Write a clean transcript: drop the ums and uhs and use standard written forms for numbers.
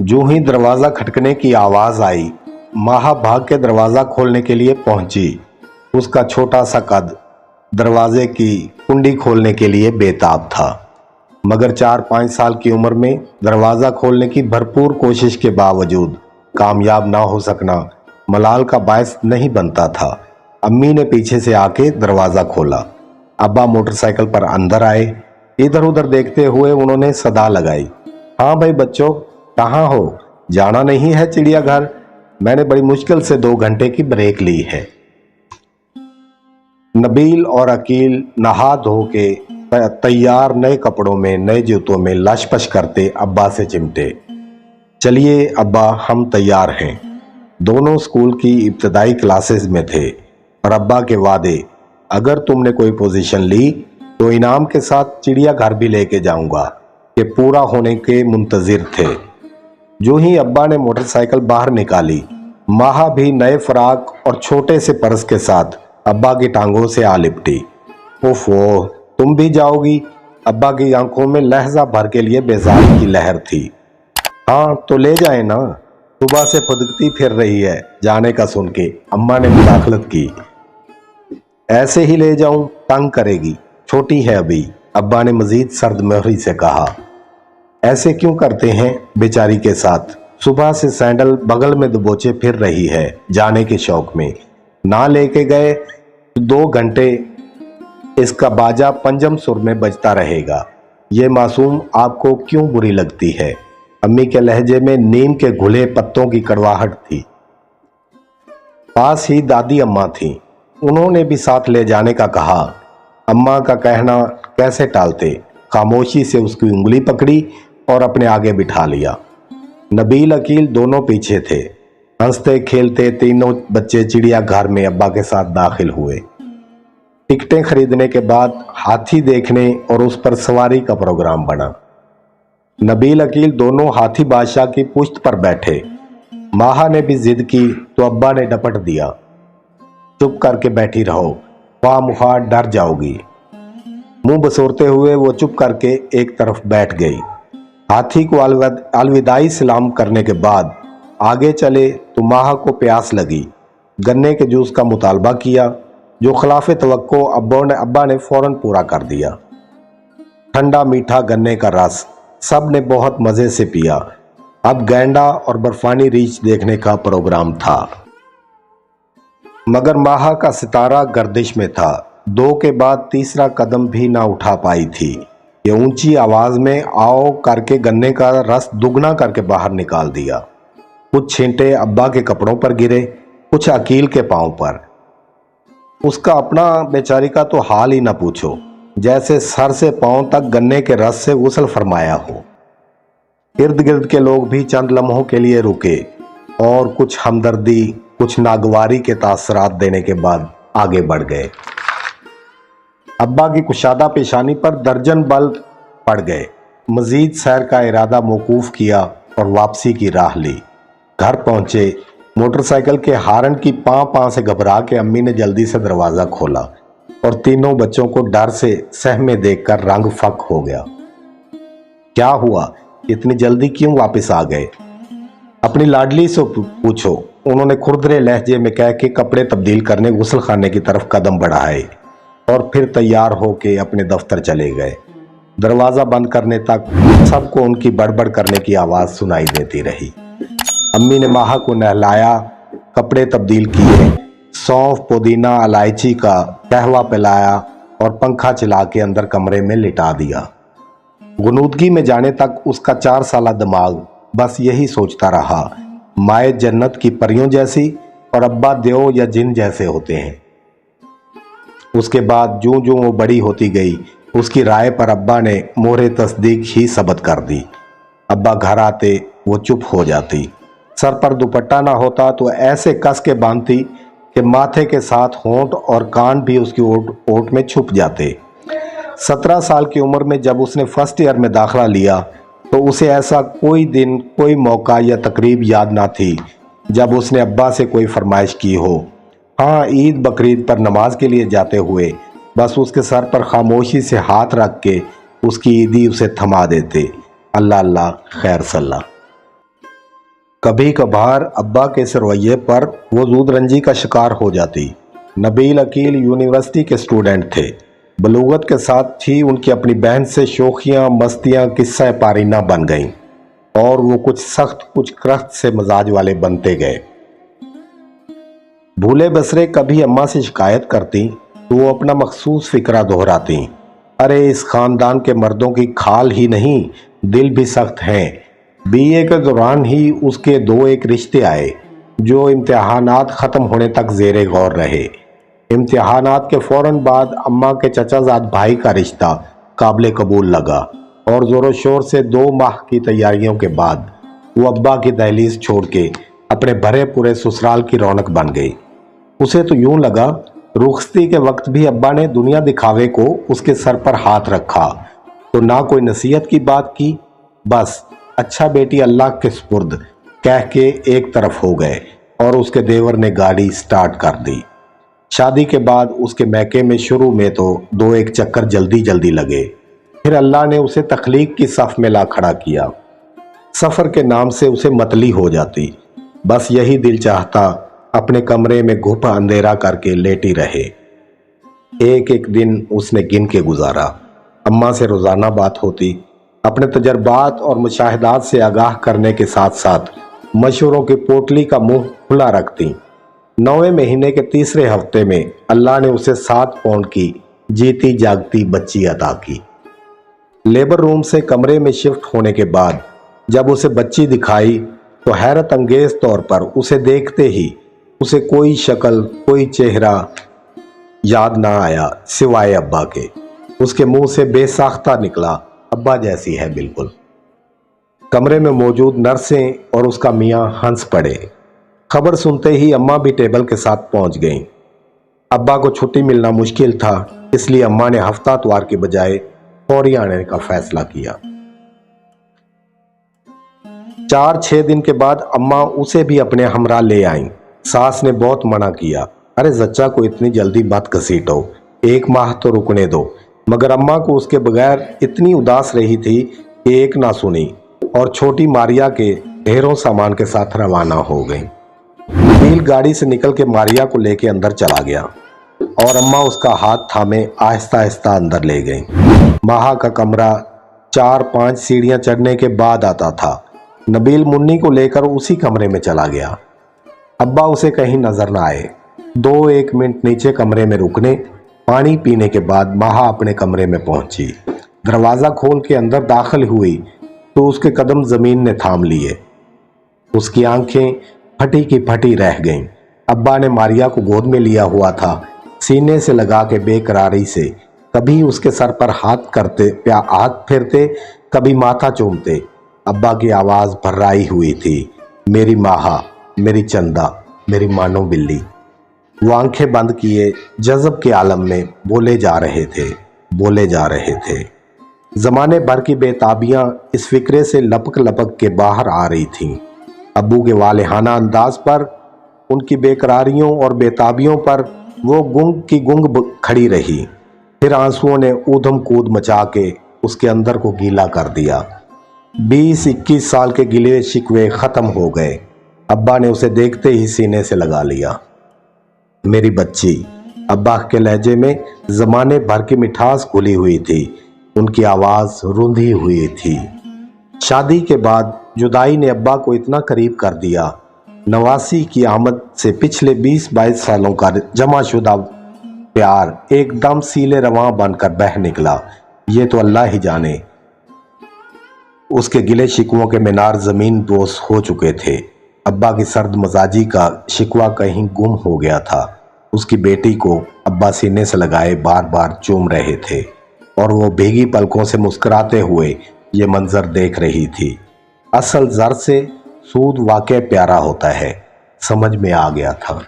जो ही दरवाज़ा खटकने की आवाज़ आई, माहा भाग के दरवाज़ा खोलने के लिए पहुंची। उसका छोटा सा कद दरवाजे की कुंडी खोलने के लिए बेताब था, मगर 4-5 साल की उम्र में दरवाज़ा खोलने की भरपूर कोशिश के बावजूद कामयाब ना हो सकना मलाल का बायस नहीं बनता था। अम्मी ने पीछे से आके दरवाज़ा खोला। अब्बा मोटरसाइकिल पर अंदर आए। इधर उधर देखते हुए उन्होंने सदा लगाई, हाँ भाई बच्चों, कहाँ हो? जाना नहीं है चिड़ियाघर? मैंने बड़ी मुश्किल से 2 घंटे की ब्रेक ली है। नबील और अकील नहा धो के तैयार नए कपड़ों में, नए जूतों में लशपश करते अब्बा से चिमटे, चलिए अब्बा हम तैयार हैं। दोनों स्कूल की इब्तदाई क्लासेस में थे और अब्बा के वादे, अगर तुमने कोई पोजीशन ली तो इनाम के साथ चिड़ियाघर भी लेके जाऊंगा, के पूरा होने के मुंतजिर थे। जो ही अब्बा ने मोटरसाइकिल बाहर निकाली, माहा भी नए फराक और छोटे से पर्स के साथ अब्बा की टांगों से आ लिपटी। ओफो, तुम भी जाओगी? अब्बा की आंखों में लहजा भर के लिए बेजारी की लहर थी। हाँ तो ले जाए ना, सुबह से फुदकती फिर रही है जाने का सुन के, अम्मा ने मुदाखलत की। ऐसे ही ले जाऊं, तंग करेगी, छोटी है अभी, अब्बा ने मजीद सर्द मोहरी से कहा। ऐसे क्यों करते हैं बेचारी के साथ? सुबह से सैंडल बगल में दबोचे फिर रही है जाने के शौक में। ना लेके गए तो 2 घंटे इसका बाजा पंजम सुर में बजता रहेगा। ये मासूम आपको क्यों बुरी लगती है? अम्मी के लहजे में नीम के घुले पत्तों की कड़वाहट थी। पास ही दादी अम्मा थीं, उन्होंने भी साथ ले जाने का कहा। अम्मा का कहना कैसे टालते, खामोशी से उसकी उंगली पकड़ी और अपने आगे बिठा लिया। नबील अकील दोनों पीछे थे। हंसते खेलते तीनों बच्चे चिड़ियाघर में अब्बा के साथ दाखिल हुए। टिकटें खरीदने के बाद हाथी देखने और उस पर सवारी का प्रोग्राम बना। नबील अकील दोनों हाथी बादशाह की पुश्त पर बैठे। माहा ने भी जिद की तो अब्बा ने डपट दिया, चुप करके बैठी रहो, ख्वाह डर जाओगी। मुंह बसोरते हुए वो चुप करके एक तरफ बैठ गई। हाथी को अलविदाई सलाम करने के बाद आगे चले तो माहा को प्यास लगी। गन्ने के जूस का मुतालबा किया, जो खिलाफ तवक्को अब्बा ने फौरन पूरा कर दिया। ठंडा मीठा गन्ने का रस सब ने बहुत मज़े से पिया। अब गैंडा और बर्फानी रीछ देखने का प्रोग्राम था, मगर माहा का सितारा गर्दिश में था। 2 के बाद तीसरा कदम भी ना उठा पाई थी। ये ऊंची आवाज में आओ करके गन्ने का रस दुगना करके बाहर निकाल दिया। कुछ छींटे अब्बा के कपड़ों पर गिरे, कुछ अकील के पांव पर। उसका अपना बेचारी का तो हाल ही ना पूछो, जैसे सर से पांव तक गन्ने के रस से गुस्ल फरमाया हो। इर्द गिर्द के लोग भी चंद लम्हों के लिए रुके और कुछ हमदर्दी, कुछ नागवारी के तासरात देने के बाद आगे बढ़ गए। अब्बा की कुशादा पेशानी पर दर्जन बल पड़ गए। मजीद सैर का इरादा मौकूफ किया और वापसी की राह ली। घर पहुंचे, मोटरसाइकिल के हारन की पां से घबरा के अम्मी ने जल्दी से दरवाज़ा खोला और तीनों बच्चों को डर से सहमे देखकर रंग फक हो गया। क्या हुआ, इतनी जल्दी क्यों वापस आ गए? अपनी लाडली से पूछो, उन्होंने खुरदरे लहजे में कह के कपड़े तब्दील करने गुस्ल खाने की तरफ कदम बढ़ाए और फिर तैयार होके अपने दफ्तर चले गए। दरवाज़ा बंद करने तक सबको उनकी बड़बड़ करने की आवाज़ सुनाई देती रही। अम्मी ने माहा को नहलाया, कपड़े तब्दील किए, सौंफ, पुदीना, इलायची का कहवा पिलाया और पंखा चला के अंदर कमरे में लिटा दिया। गुनूदगी में जाने तक उसका 4 साला दिमाग बस यही सोचता रहा, माए जन्नत की परियों जैसी और अब्बा देव या जिन जैसे होते हैं। उसके बाद जो जो वो बड़ी होती गई, उसकी राय पर अब्बा ने मोहरे तस्दीक ही सबत कर दी। अब्बा घर आते वो चुप हो जाती। सर पर दुपट्टा ना होता तो ऐसे कस के बांधती कि माथे के साथ होंठ और कान भी उसकी ओट में छुप जाते। 17 साल की उम्र में जब उसने फर्स्ट ईयर में दाखिला लिया तो उसे ऐसा कोई दिन, कोई मौका या तकरीब याद ना थी जब उसने अब्बा से कोई फरमाइश की हो। हाँ, ईद बकरीद पर नमाज के लिए जाते हुए बस उसके सर पर खामोशी से हाथ रख के उसकी ईदी उसे थमा देते। अल्लाह अल्लाह खैर सल्ला। कभी कभार अब्बा के इस रवैये पर वो जूद रंजी का शिकार हो जाती। नबील अकील यूनिवर्सिटी के स्टूडेंट थे। बलूगत के साथ ही उनकी अपनी बहन से शोखियाँ मस्तियाँ किस्सा पारीना बन गईं और वो कुछ सख्त कुछ क्रख्त से मजाज वाले बनते गए। भूले बसरे कभी अम्मा से शिकायत करती तो वो अपना मखसूस फिक्रा दोहराती, अरे इस खानदान के मर्दों की खाल ही नहीं दिल भी सख्त हैं। बीए के दौरान ही उसके दो एक रिश्ते आए जो इम्तिहानात ख़त्म होने तक ज़ेरे गौर रहे। इम्तिहानात के फ़ौरन बाद अम्मा के चचाजाद भाई का रिश्ता काबिल कबूल लगा और ज़ोर शोर से 2 माह की तैयारियों के बाद वो अब्बा की दहलीज छोड़ के अपने भरे पूरे ससुराल की रौनक बन गई। उसे तो यूं लगा रुखसती के वक्त भी अब्बा ने दुनिया दिखावे को उसके सर पर हाथ रखा तो ना कोई नसीहत की बात की, बस अच्छा बेटी अल्लाह के सुपुर्द कह के एक तरफ हो गए और उसके देवर ने गाड़ी स्टार्ट कर दी। शादी के बाद उसके मैके में शुरू में तो 2-1 चक्कर जल्दी जल्दी लगे, फिर अल्लाह ने उसे तख्लीक की सफ में ला खड़ा किया। सफ़र के नाम से उसे मतली हो जाती, बस यही दिल चाहता अपने कमरे में घुप अंधेरा करके लेटी रहे। एक एक दिन उसने गिन के गुजारा। अम्मा से रोज़ाना बात होती, अपने तजर्बात और मुशाहिदात से आगाह करने के साथ साथ मशवरों की पोटली का मुंह खुला रखती। 9वें महीने के तीसरे हफ्ते में अल्लाह ने उसे 7 पाउंड की जीती जागती बच्ची अता की। लेबर रूम से कमरे में शिफ्ट होने के बाद जब उसे बच्ची दिखाई तो हैरत अंगेज तौर पर उसे देखते ही उसे कोई शक्ल कोई चेहरा याद ना आया सिवाय अब्बा के। उसके मुंह से बेसाख्ता निकला, अब्बा जैसी है बिल्कुल। कमरे में मौजूद नर्सें और उसका मियाँ हंस पड़े। खबर सुनते ही अम्मा भी टेबल के साथ पहुंच गईं। अब्बा को छुट्टी मिलना मुश्किल था, इसलिए अम्मा ने हफ्ता इतवार के बजाय फौरी आने का फैसला किया। 4-6 दिन के बाद अम्मा उसे भी अपने हमरा ले आईं। सास ने बहुत मना किया, अरे जच्चा को इतनी जल्दी मत घसीटो, 1 माह तो रुकने दो, मगर अम्मा को उसके बगैर इतनी उदास रही थी कि एक ना सुनी और छोटी मारिया के ढेरों सामान के साथ रवाना हो गई। नबील गाड़ी से निकल के मारिया को लेके अंदर चला गया और अम्मा उसका हाथ थामे आहिस्ता आहिस्ता अंदर ले गई। माहा का कमरा 4-5 सीढ़ियां चढ़ने के बाद आता था। नबील मुन्नी को लेकर उसी कमरे में चला गया। अब्बा उसे कहीं नजर न आए। 2-1 मिनट नीचे कमरे में रुकने पानी पीने के बाद माहा अपने कमरे में पहुंची। दरवाज़ा खोल के अंदर दाखिल हुई तो उसके कदम ज़मीन ने थाम लिए। उसकी आंखें फटी की फटी रह गईं। अब्बा ने मारिया को गोद में लिया हुआ था, सीने से लगा के बेकरारी से कभी उसके सर पर हाथ फेरते, कभी माथा चूमते। अब्बा की आवाज़ भर्राई हुई थी, मेरी माहा, मेरी चंदा, मेरी मानो बिल्ली। वो आंखें बंद किए जज़ब के आलम में बोले जा रहे थे। ज़माने भर की बेताबियां इस फिक्रे से लपक लपक के बाहर आ रही थीं। अब्बू के वालेहाना अंदाज पर, उनकी बेकरारियों और बेताबियों पर वो गुंग की गुंग खड़ी रही। फिर आंसुओं ने ऊधम कूद मचा के उसके अंदर को गीला कर दिया। 20-21 साल के गिले शिकवे ख़त्म हो गए। अब्बा ने उसे देखते ही सीने से लगा लिया। मेरी बच्ची, अब्बा के लहजे में ज़माने भर की मिठास घुली हुई थी, उनकी आवाज़ रुंधी हुई थी। शादी के बाद जुदाई ने अब्बा को इतना करीब कर दिया, नवासी की आमद से पिछले 20-22 सालों का जमाशुदा प्यार एकदम सीले रवां बनकर बह निकला। ये तो अल्लाह ही जाने। उसके गिले शिकवों के मीनार ज़मीन दोष हो चुके थे। अब्बा की सर्द मजाजी का शिकवा कहीं गुम हो गया था। उसकी बेटी को अब्बा सीने से लगाए बार बार चूम रहे थे और वो भीगी पलकों से मुस्कुराते हुए ये मंजर देख रही थी। असल ज़र से सूद वाक़ई प्यारा होता है, समझ में आ गया था।